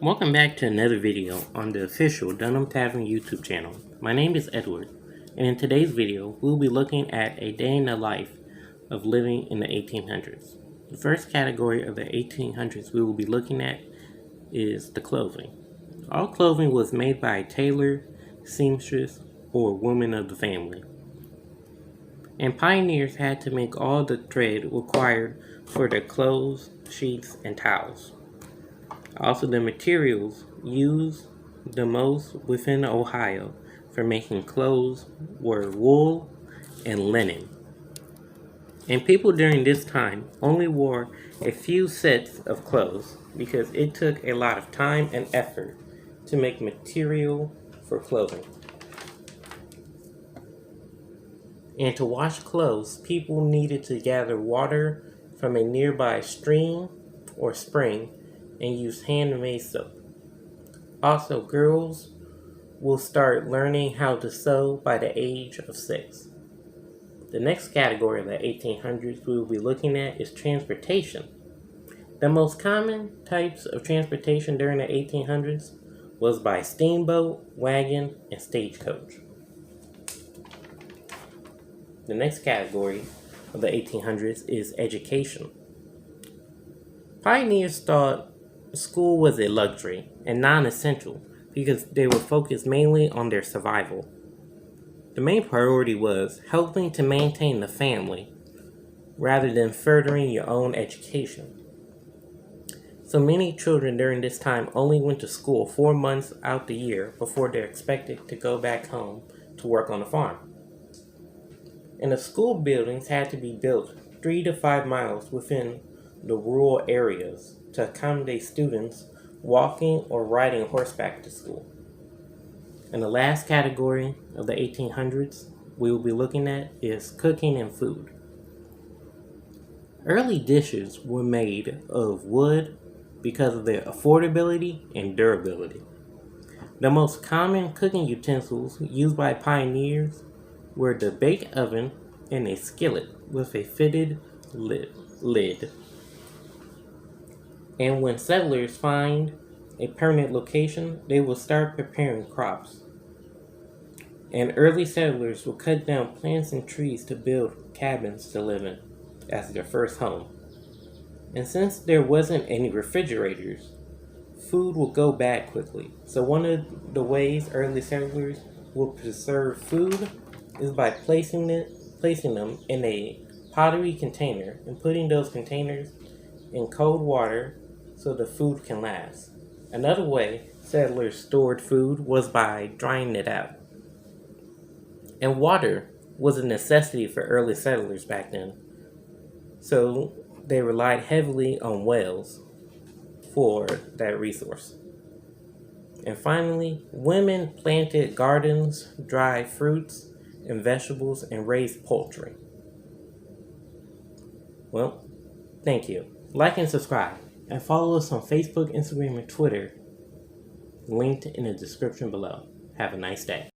Welcome back to another video on the official Dunham Tavern YouTube channel. My name is Edward, and in today's video, we'll be looking at a day in the life of living in the 1800s. The first category of the 1800s we will be looking at is the clothing. All clothing was made by a tailor, seamstress, or woman of the family. And pioneers had to make all the thread required for their clothes, sheets, and towels. Also, the materials used the most within Ohio for making clothes were wool and linen. And people during this time only wore a few sets of clothes because it took a lot of time and effort to make material for clothing. And to wash clothes, people needed to gather water from a nearby stream or spring and use handmade soap. Also, girls will start learning how to sew by the age of 6. The next category of the 1800s we will be looking at is transportation. The most common types of transportation during the 1800s was by steamboat, wagon, and stagecoach. The next category of the 1800s is education. Pioneers thought school was a luxury and non-essential because they were focused mainly on their survival. The main priority was helping to maintain the family rather than furthering your own education. So many children during this time only went to school 4 months out the year before they're expected to go back home to work on the farm. And the school buildings had to be built 3 to 5 miles within the rural areas to accommodate students walking or riding horseback to school. And the last category of the 1800s we will be looking at is cooking and food. Early dishes were made of wood because of their affordability and durability. The most common cooking utensils used by pioneers were the bake oven and a skillet with a fitted lid. And when settlers find a permanent location, they will start preparing crops. And early settlers will cut down plants and trees to build cabins to live in as their first home. And since there wasn't any refrigerators, food will go bad quickly. So one of the ways early settlers will preserve food is by placing them in a pottery container and putting those containers in cold water so the food can last. Another way settlers stored food was by drying it out. And water was a necessity for early settlers back then, so they relied heavily on wells for that resource. And finally, women planted gardens, dried fruits and vegetables, and raised poultry. Well, thank you. Like and subscribe, and follow us on Facebook, Instagram, and Twitter, linked in the description below. Have a nice day.